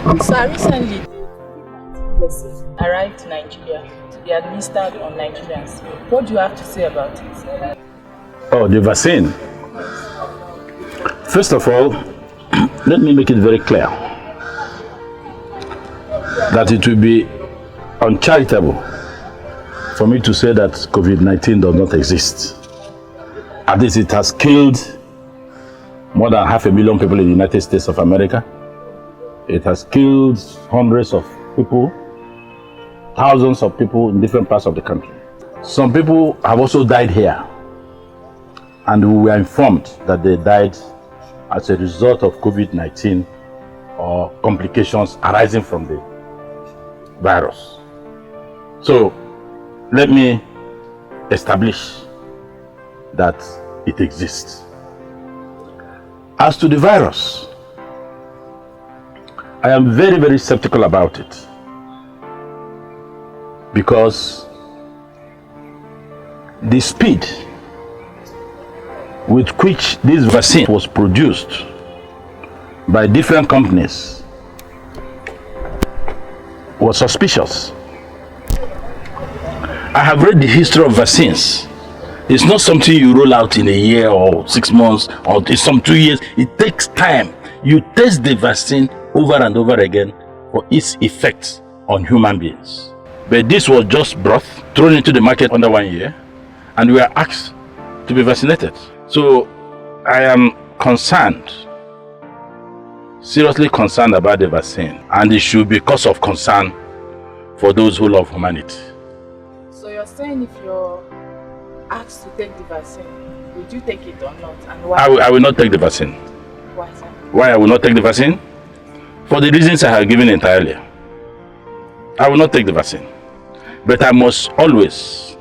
Sir, recently, vaccine arrived in Nigeria to be administered on Nigerians. What do you have to say about it? Oh, the vaccine. First of all, let me make it very clear that it will be uncharitable for me to say that COVID-19 does not exist. At least it has killed more than 500,000 people in the United States of America. It has killed hundreds of people, thousands of people in different parts of the country. Some people have also died here, and we were informed that they died as a result of COVID-19 or complications arising from the virus. So let me establish that it exists. As to the virus, I am very, very skeptical about it, because the speed with which this vaccine was produced by different companies was suspicious. I have read the history of vaccines. It's not something you roll out in a year or 6 months or some 2 years. It takes time. You test the vaccine over and over again for its effects on human beings. But this was just brought, thrown into the market under 1 year, and we are asked to be vaccinated. So I am concerned, seriously concerned about the vaccine, and it should be cause of concern for those who love humanity. So you're saying if you're asked to take the vaccine, would you take it or not, and why? I will not take the vaccine. Why, sir? Why I will not take the vaccine? For the reasons I have given entirely. I will not take the vaccine. But I must always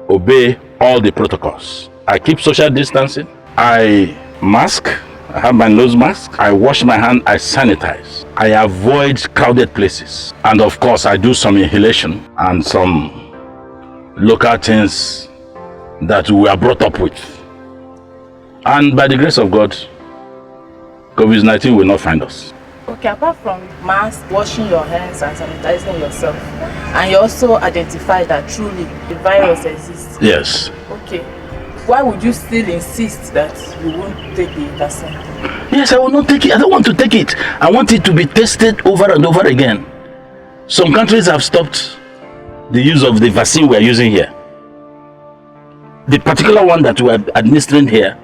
obey all the protocols. I keep social distancing. I mask. I have my nose mask. I wash my hand. I sanitize. I avoid crowded places. And of course, I do some inhalation and some local things that we are brought up with. And by the grace of God, COVID-19 will not find us. Okay, apart from mask, washing your hands and sanitizing yourself, and you also identify that truly the virus exists. Yes. Okay. Why would you still insist that you won't take the vaccine? Yes, I will not take it. I don't want to take it. I want it to be tested over and over again. Some countries have stopped the use of the vaccine we are using here. The particular one that we are administering here,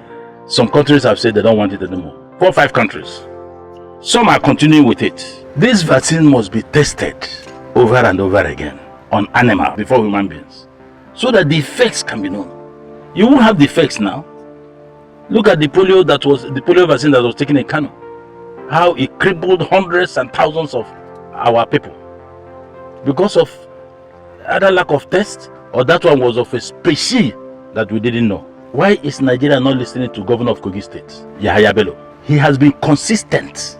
some countries have said they don't want it anymore. 4 or 5 countries. Some are continuing with it. This vaccine must be tested over and over again on animals before human beings, so that the effects can be known. You won't have the effects now. Look at the polio vaccine that was taken in Kano. How it crippled hundreds and thousands of our people because of either lack of tests, or that one was of a species that we didn't know. Why is Nigeria not listening to Governor of Kogi State, Yahaya Bello? He has been consistent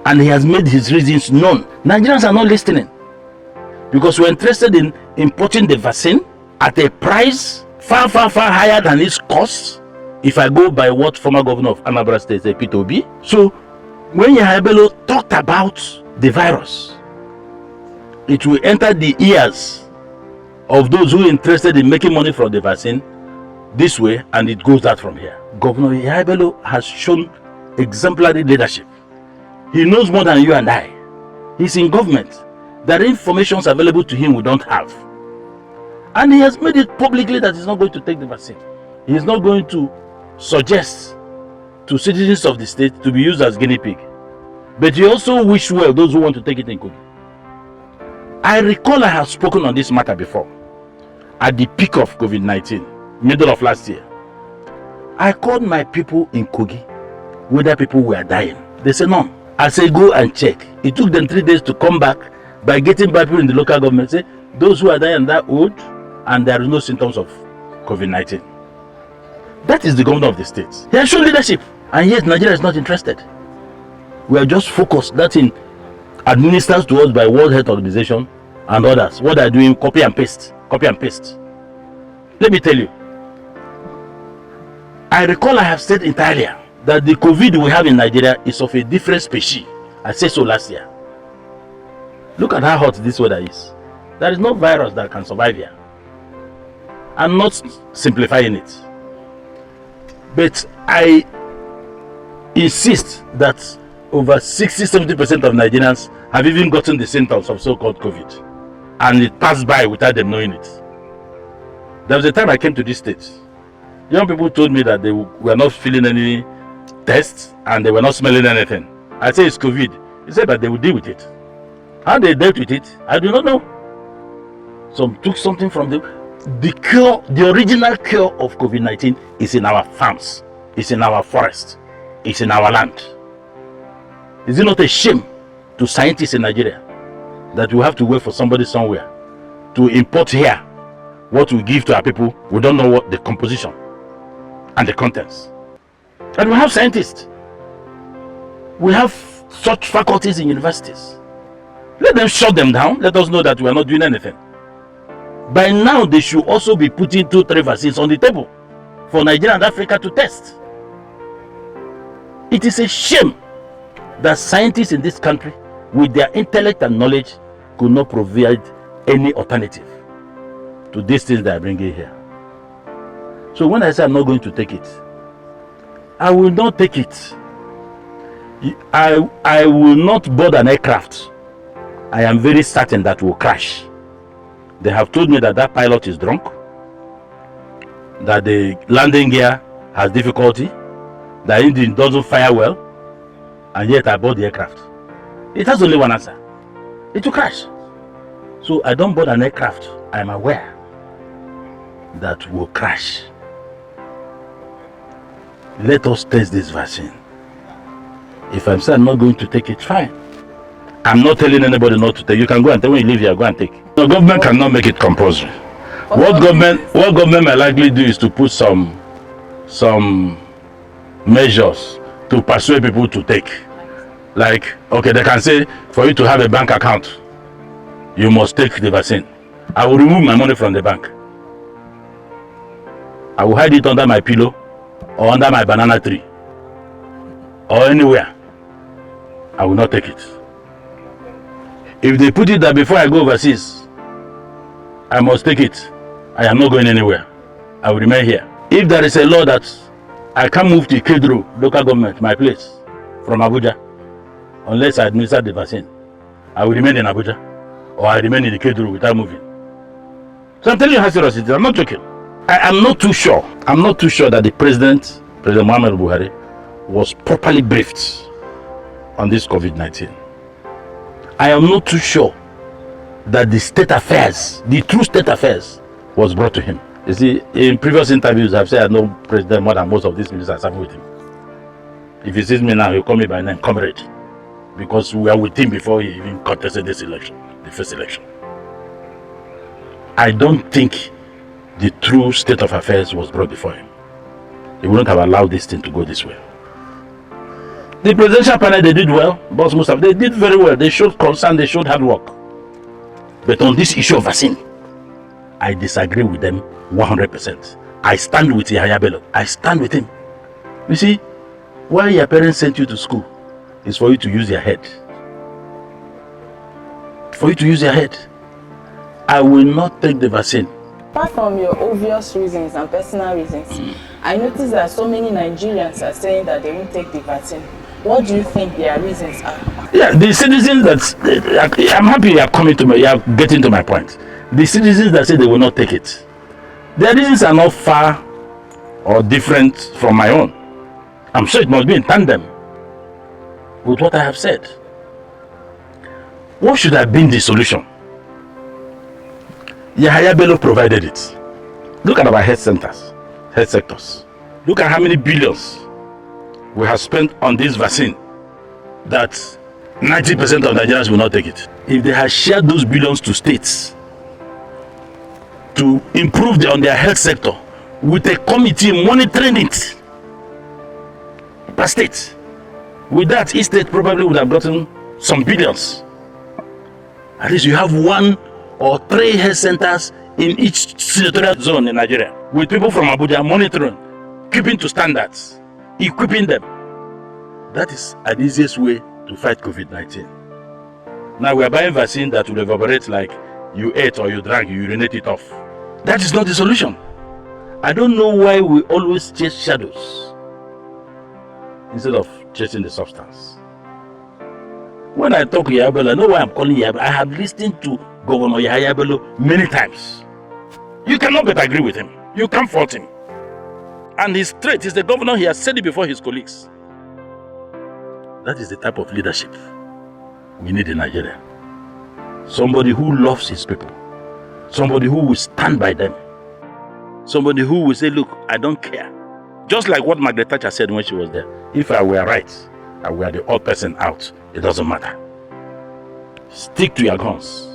and he has made his reasons known. Nigerians are not listening because we're interested in importing the vaccine at a price far higher than its cost. If I go by what former governor of Anambra State said, Peter Obi. So when Yahaya Bello talked about the virus, it will enter the ears of those who are interested in making money from the vaccine this way, and it goes out from here. Governor Yahaya Bello has shown exemplary leadership. He knows more than you and I. He's in government. There are informations available to him we don't have. And he has made it publicly that he's not going to take the vaccine. He is not going to suggest to citizens of the state to be used as guinea pig. But he also wish well those who want to take it in Kogi. I recall I have spoken on this matter before. At the peak of COVID-19, middle of last year, I called my people in Kogi whether people were dying. They said none. I said go and check. It took them 3 days to come back by getting back people in the local government say those who are dying are old and there are no symptoms of COVID-19. That is the governor of the state. He has shown leadership, and yet Nigeria is not interested. We are just focused. That in administered to us by World Health Organization and others. What they are doing, copy and paste. Copy and paste. Let me tell you. I recall I have said entirely that the COVID we have in Nigeria is of a different species I said so last year. Look at how hot this weather is. There is no virus that can survive here. I'm not simplifying it. But I insist that over 60-70% of Nigerians have even gotten the symptoms of so-called COVID. And it passed by without them knowing it. There was a time I came to this state. Young people told me that they were not feeling any tests and they were not smelling anything. I said it's COVID. He said that they will deal with it. How they dealt with it, I do not know. Some took something from the cure, the original cure of COVID-19 is in our farms, it's in our forest, it's in our land. Is it not a shame to scientists in Nigeria that we have to wait for somebody somewhere to import here what we give to our people? We don't know what the composition and the contents. And we have scientists. We have such faculties in universities. Let them shut them down. Let us know that we are not doing anything. By now, they should also be putting 2-3 vaccines on the table for Nigeria and Africa to test. It is a shame that scientists in this country, with their intellect and knowledge, could not provide any alternative to these things that are bringing here. So when I say I'm not going to take it, I will not take it. I will not board an aircraft I am very certain that will crash. They have told me that that pilot is drunk, that the landing gear has difficulty, the engine doesn't fire well, and yet I board the aircraft. It has only one answer. It will crash. So I don't board an aircraft I am aware that will crash. Let us test this vaccine. If I'm saying I'm not going to take it, fine. I'm not telling anybody not to take. You can go and take. When you leave here, go and take. The government cannot make it compulsory. What government may likely do is to put some measures to persuade people to take. Like, okay, they can say for you to have a bank account, you must take the vaccine. I will remove my money from the bank. I will hide it under my pillow or under my banana tree or anywhere. I will not take it. If they put it that before I go overseas, I must take it, I am not going anywhere. I will remain here. If there is a law that I can't move to Kedro, local government, my place, from Abuja, unless I administer the vaccine, I will remain in Abuja, or I remain in the Kedro without moving. So I'm telling you how serious it is. I'm not joking. I am not too sure. I'm not too sure that the President Muhammad Buhari, was properly briefed on this COVID-19. I am not too sure that the state affairs, the true state affairs, was brought to him. You see, in previous interviews, I've said I know President more than most of these ministers have with him. If he sees me now, he'll call me by name, comrade, because we were with him before he even contested this election, the first election. I don't think the true state of affairs was brought before him. He wouldn't have allowed this thing to go this way. The presidential panel, they did well. Boss Mustafa, they did very well. They showed concern, they showed hard work. But on this issue of vaccine, I disagree with them 100%. I stand with Yahaya Bello. I stand with him. You see, why your parents sent you to school is for you to use your head. For you to use your head. I will not take the vaccine. Apart from your obvious reasons and personal reasons, I noticed that so many Nigerians are saying that they won't take the vaccine. What do you think their reasons are? Yeah, the citizens that I'm happy you are getting to my point. The citizens that say they will not take it, their reasons are not far or different from my own. I'm sure it must be in tandem with what I have said. What should have been the solution? Yahaya Bello provided it. Look at our health centers, health sectors. Look at how many billions we have spent on this vaccine that 90% of Nigerians will not take it. If they had shared those billions to states to improve on their health sector with a committee monitoring it per state, with that, each state probably would have gotten some billions. At least you have 1 or 3 health centers in each senatorial zone in Nigeria, with people from Abuja monitoring, keeping to standards, equipping them. That is the easiest way to fight COVID-19. Now we are buying vaccine that will evaporate like you ate or you drank, you urinate it off. That is not the solution. I don't know why we always chase shadows instead of chasing the substance. When I talk to Yahaya Bello, I know why I'm calling Yahaya Bello. I have listened to Governor Yahaya Bello many times. You cannot but agree with him. You can't fault him. And he's straight. He's the governor. He has said it before his colleagues. That is the type of leadership we need in Nigeria. Somebody who loves his people. Somebody who will stand by them. Somebody who will say, look, I don't care. Just like what Margaret Thatcher said when she was there. If I were right, I were the odd person out. It doesn't matter. Stick to your guns.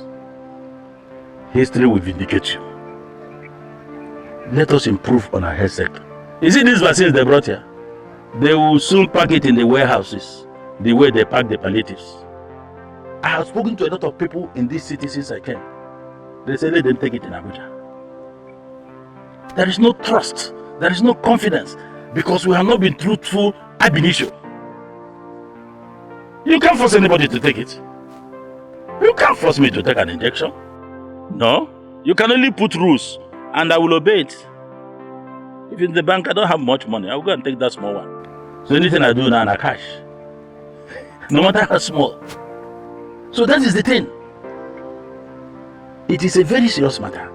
History will vindicate you. Let us improve on our health sector. You see these vaccines they brought here? They will soon pack it in the warehouses, the way they pack the palliatives. I have spoken to a lot of people in this city since I came. They say let them take it in Abuja. There is no trust. There is no confidence because we have not been truthful ab initio. You can't force anybody to take it. You can't force me to take an injection. No. You can only put rules and I will obey it. If in the bank I don't have much money, I will go and take that small one. So anything I do now I cash. No matter how small. So that is the thing. It is a very serious matter.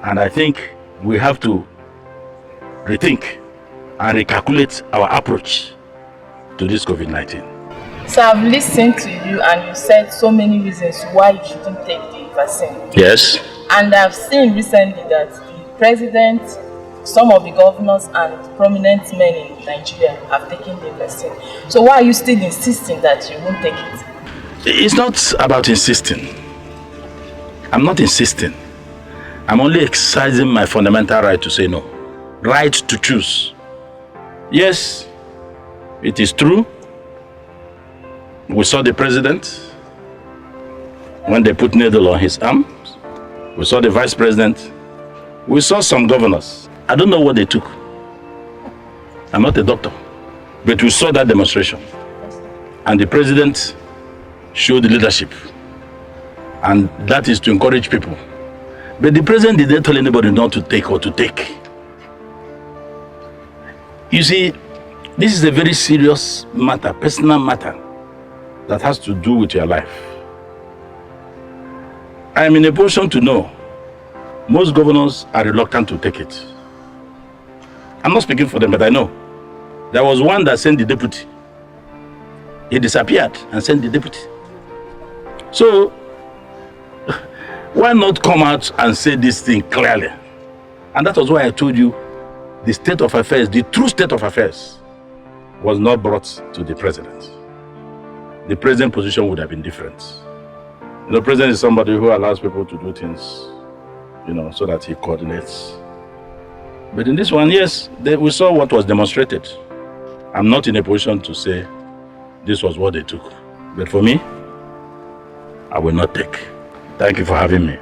And I think we have to rethink and recalculate our approach to this COVID-19. So I've listened to you and you said so many reasons why you shouldn't take the vaccine. Yes. And I've seen recently that the president, some of the governors and prominent men in Nigeria have taken the vaccine. So why are you still insisting that you won't take it? It's not about insisting. I'm not insisting. I'm only exercising my fundamental right to say no. Right to choose. Yes, it is true. We saw the president when they put needle on his arm. We saw the vice president. We saw some governors. I don't know what they took. I'm not a doctor. But we saw that demonstration. And the president showed the leadership. And that is to encourage people. But the president didn't tell anybody not to take or to take. You see, this is a very serious matter, personal matter, that has to do with your life. I am in a position to know most governors are reluctant to take it. I'm not speaking for them, but I know. There was one that sent the deputy. He disappeared and sent the deputy. So, why not come out and say this thing clearly? And that was why I told you the state of affairs, the true state of affairs, was not brought to the president. The president's position would have been different. You know, the president is somebody who allows people to do things, you know, so that he coordinates. But in this one, yes, we saw what was demonstrated. I'm not in a position to say this was what they took. But for me, I will not take. Thank you for having me.